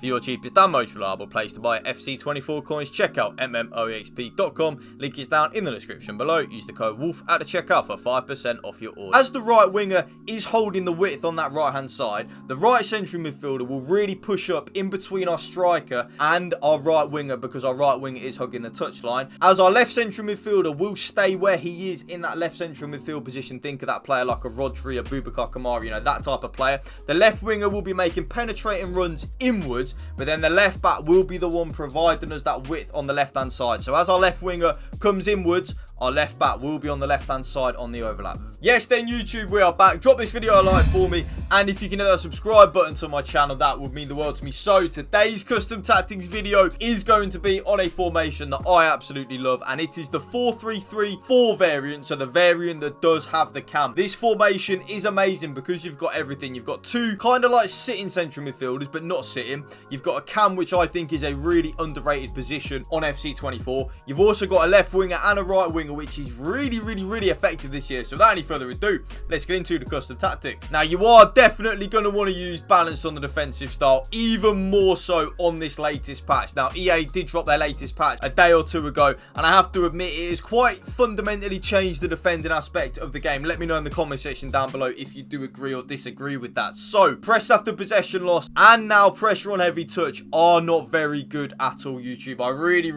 For your cheapest and most reliable place to buy FC24 coins, check out mmoexp.com. Link is down in the description below. Use the code WOLF at the checkout for 5% off your order. As the right winger is holding the width on that right hand side, the right central midfielder will really push up in between our striker and our right winger, because our right winger is hugging the touchline. As our left central midfielder will stay where he is in that left central midfield position. Think of that player like a Rodri, a Boubacar Kamara, you know, that type of player. The left winger will be making penetrating runs inwards, but then the left back will be the one providing us that width on the left hand side. So as our left winger comes inwards, our left back will be on the left hand side on the overlap. Yes, then YouTube, we are back. Drop this video a like for me, and if you can hit that subscribe button to my channel, that would mean the world to me. So today's custom tactics video is going to be on a formation that I absolutely love, and it is the 4-3-3-4 variant, so the variant that does have the cam. This formation is amazing because you've got everything. You've got two kind of like sitting central midfielders, but not sitting. You've got a cam, which I think is a really underrated position on FC24. You've also got a left winger and a right winger, which is really effective this year. So without any further ado, let's get into the custom tactics. Now, you are definitely going to want to use balance on the defensive style, even more so on this latest patch. Now, EA did drop their latest patch a day or two ago, and I have to admit, it has quite fundamentally changed the defending aspect of the game. Let me know in the comment section down below if you do agree or disagree with that. So, press after possession loss and now pressure on heavy touch are not very good at all, YouTube. I really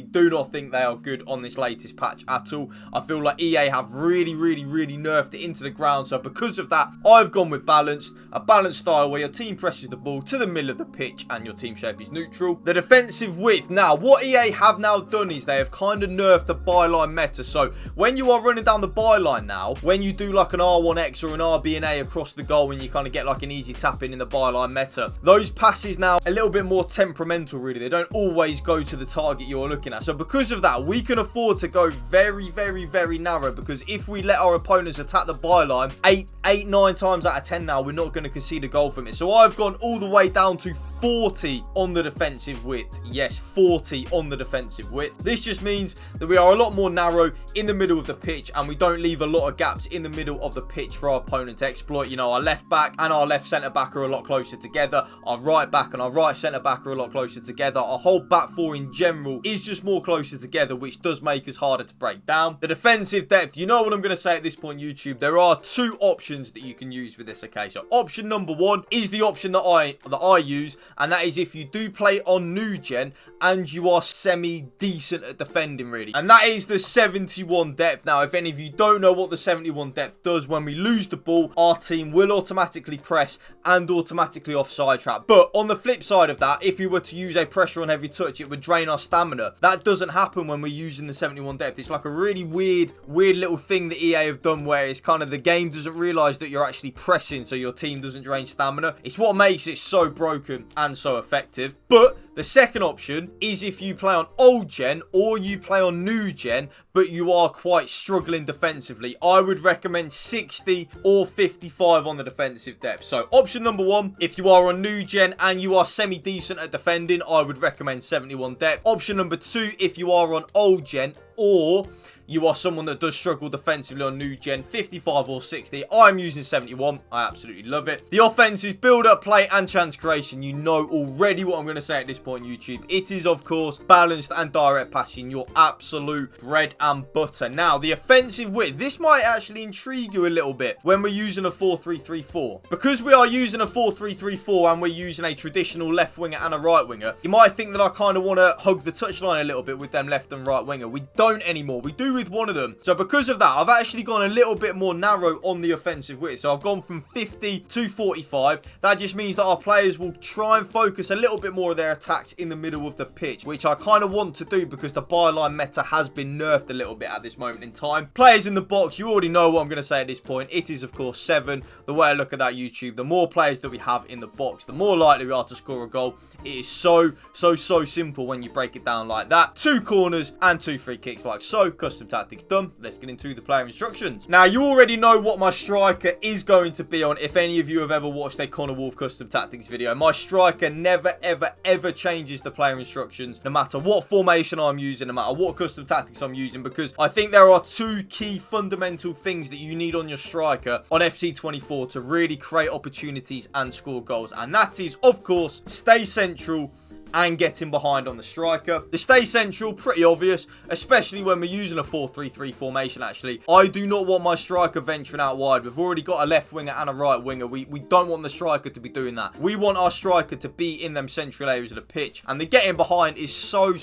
do not think they are good on this latest patch at all. I feel like EA have really nerfed it into the ground. So because of that, I've gone with balanced, a balanced style where your team presses the ball to the middle of the pitch and your team shape is neutral. The defensive width. Now, what EA have now done is they have kind of nerfed the byline meta. So when you are running down the byline now, when you do like an R1X or an RB&A across the goal, and you kind of get like an easy tap in the byline meta, those passes now a little bit more temperamental, really. They don't always go to the target you're looking at. So because of that, we can afford to go very narrow, because if we let our opponents attack the byline 9 times out of 10 now, we're not going to concede a goal from it. So I've gone all the way down to 40 on the defensive width. Yes, 40 on the defensive width. This just means that we are a lot more narrow in the middle of the pitch, and we don't leave a lot of gaps in the middle of the pitch for our opponent to exploit. You know, our left back and our left centre back are a lot closer together. Our right back and our right centre back are a lot closer together. Our whole back four in general is just more closer together, which does make us harder to break down. The defensive depth, you know what I'm going to say at this point, YouTube. There are two options that you can use with this. Okay, so option number one is the option that I use, and that is if you do play on new gen and you are semi-decent at defending, really. And that is the 71 depth. Now, if any of you don't know what the 71 depth does, when we lose the ball, our team will automatically press and automatically offside trap. But on the flip side of that, if you were to use a pressure on heavy touch, it would drain our stamina. That doesn't happen when we're using the 71 depth. It's like a really weird little thing that EA have done, where it's kind of the game doesn't realise that you're actually pressing, so your team doesn't drain stamina. It's what makes it so broken and so effective. But the second option is if you play on old gen or you play on new gen, but you are quite struggling defensively. I would recommend 60 or 55 on the defensive depth. So option number one, if you are on new gen and you are semi-decent at defending, I would recommend 71 depth. Option number two, if you are on old gen or you are someone that does struggle defensively on new gen, 55 or 60. I'm using 71. I absolutely love it. The offense is build up, play, and chance creation. You know already what I'm going to say at this point, YouTube. It is, of course, balanced and direct passing, your absolute bread and butter. Now, the offensive width. This might actually intrigue you a little bit when we're using a 4-3-3-4. Because we are using a 4-3-3-4 and we're using a traditional left winger and a right winger, you might think that I kind of want to hug the touchline a little bit with them left and right winger. We don't anymore. We do with one of them. So because of that, I've actually gone a little bit more narrow on the offensive width. So I've gone from 50 to 45. That just means that our players will try and focus a little bit more of their attacks in the middle of the pitch, which I kind of want to do because the byline meta has been nerfed a little bit at this moment in time. Players in the box, you already know what I'm going to say at this point. It is, of course, 7. The way I look at that, YouTube, the more players that we have in the box, the more likely we are to score a goal. It is so simple when you break it down like that. 2 corners and 2 free kicks like so. Custom tactics done. Let's get into the player instructions. Now, you already know what my striker is going to be on. If any of you have ever watched a Connor Woolf custom tactics video, my striker never, ever, ever changes the player instructions, no matter what formation I'm using, no matter what custom tactics I'm using, because I think there are two key fundamental things that you need on your striker on FC24 to really create opportunities and score goals. And that is, of course, stay central and getting behind on the striker. The stay central, pretty obvious, especially when we're using a 4-3-3 formation, actually. I do not want my striker venturing out wide. We've already got a left winger and a right winger. We don't want the striker to be doing that. We want our striker to be in them central areas of the pitch. And the getting behind is so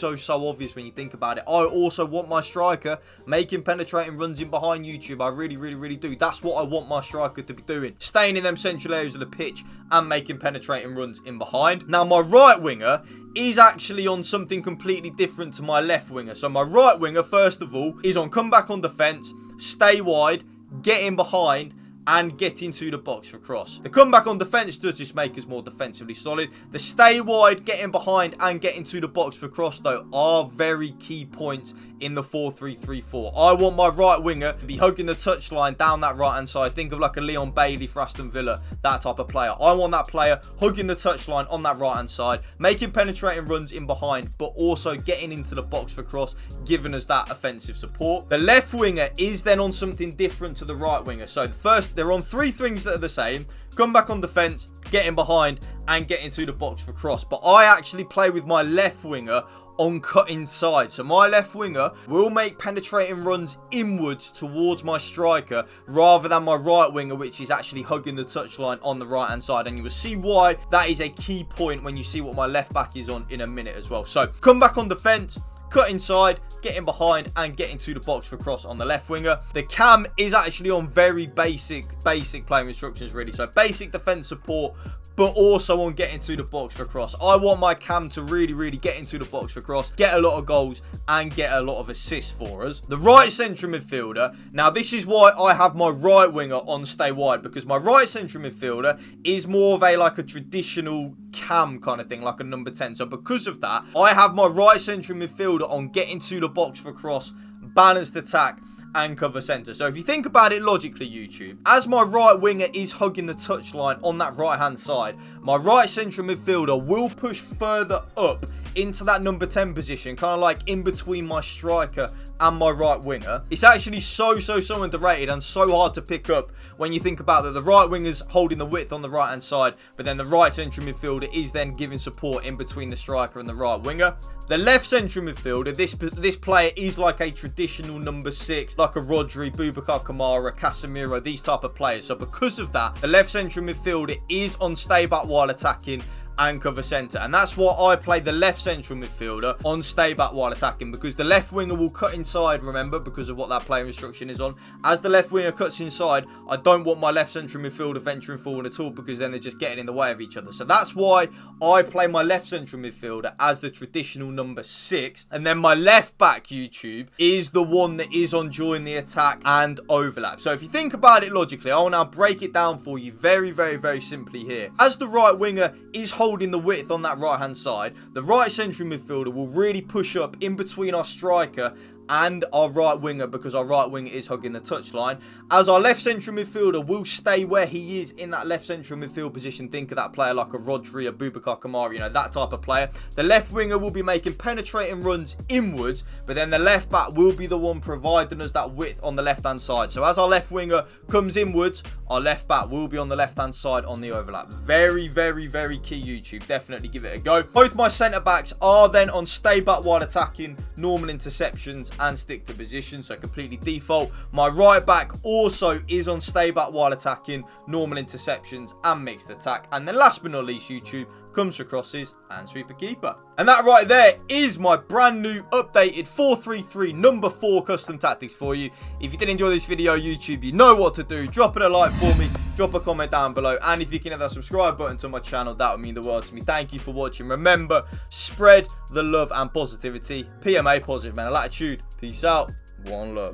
obvious when you think about it. I also want my striker making penetrating runs in behind YouTube. I really do. That's what I want my striker to be doing. Staying in them central areas of the pitch and making penetrating runs in behind. Now, my right winger is actually on something completely different to my left winger. So my right winger, first of all, is on come back on defence, stay wide, get in behind, and get into the box for cross. The comeback on defence does just make us more defensively solid. The stay wide, get in behind, and get into the box for cross, though, are very key points in the 4-3-3-4. I want my right winger to be hugging the touchline down that right-hand side. Think of like a Leon Bailey for Aston Villa, that type of player. I want that player hugging the touchline on that right-hand side, making penetrating runs in behind, but also getting into the box for cross, giving us that offensive support. The left winger is then on something different to the right winger. So first, they're on three things that are the same. Come back on defence, get in behind, and get into the box for cross. But I actually play with my left winger on cut inside. So my left winger will make penetrating runs inwards towards my striker rather than my right winger, which is actually hugging the touchline on the right hand side. And you will see why that is a key point when you see what my left back is on in a minute as well. So come back on defence, cut inside, get in behind, and get into the box for cross on the left winger. The cam is actually on very basic playing instructions, really. So basic defence support, but also on getting to the box for cross. I want my cam to really get into the box for cross, get a lot of goals, and get a lot of assists for us. The right central midfielder, now this is why I have my right winger on stay wide, because my right central midfielder is more of a traditional cam kind of thing, like a number 10. So because of that, I have my right central midfielder on getting to the box for cross, balanced attack, and cover centre. So if you think about it logically, YouTube, as my right winger is hugging the touchline on that right hand side, my right central midfielder will push further up into that number 10 position, kind of like in between my striker and my right winger. It's actually so underrated and so hard to pick up when you think about that. The right winger's holding the width on the right hand side, but then the right central midfielder is then giving support in between the striker and the right winger. The left central midfielder, this player is like a traditional number 6, like a Rodri, Boubacar Kamara, Casemiro, these type of players. So because of that, the left central midfielder is on stay back while attacking and cover centre, and that's why I play the left central midfielder on stay back while attacking, because the left winger will cut inside, remember, because of what that player instruction is on. As the left winger cuts inside, I don't want my left central midfielder venturing forward at all, because then they're just getting in the way of each other. So that's why I play my left central midfielder as the traditional number 6, and then my left back, YouTube, is the one that is on join the attack and overlap. So if you think about it logically, I will now break it down for you very simply here. As the right winger is holding the width on that right hand side, the right central midfielder will really push up in between our striker and our right winger, because our right winger is hugging the touchline, as our left central midfielder will stay where he is in that left central midfield position. Think of that player like a Rodri, a Boubacar Kamara, you know, that type of player. The left winger will be making penetrating runs inwards, but then the left back will be the one providing us that width on the left hand side. So as our left winger comes inwards, our left back will be on the left hand side on the overlap. Very key, YouTube. Definitely give it a go. Both my centre backs are then on stay back while attacking, normal interceptions, and stick to position, so completely default. My right back also is on stay back while attacking, normal interceptions, and mixed attack. And then last but not least, YouTube, comes for crosses and sweeper keeper. And that right there is my brand new updated 4-3-3 number 4 custom tactics for you. If you did enjoy this video, YouTube, you know what to do. Drop it a like for me, drop a comment down below, and if you can hit that subscribe button to my channel, that would mean the world to me. Thank you for watching. Remember, spread the love and positivity. PMA, positive mental attitude. Peace out. One love.